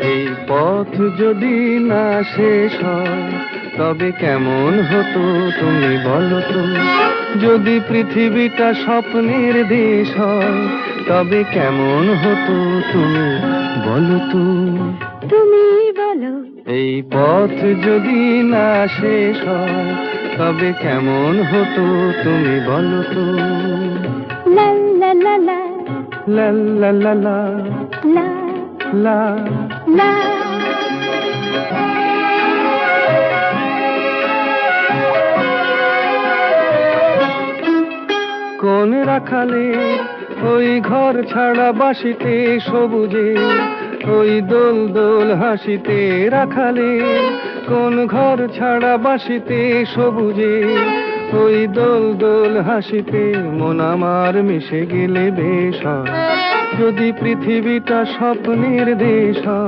এই পথ যদি না শেষ হয় তবে কেমন হতো তুমি বলো তো? যদি পৃথিবীটা স্বপ্নের দেশ হয় তবে কেমন হতো তুমি বলো তো? তুমি বলো। এই পথ যদি না শেষ হয় তবে কেমন হতো তুমি বলো তো? লা লা লা লা লা লা লা লা লা লা। লা। কোন রাখালে ওই ঘর ছাড়া বাসিতে সবুজে ওই দোল দোল হাসিতে রাখালে কোন ঘর ছাড়া বাসিতে সবুজে ওই দোল দোল হাসিতে মন আমার মিশে গেলে বেশ হয়। যদি পৃথিবীটা স্বপ্নের দেশ হয়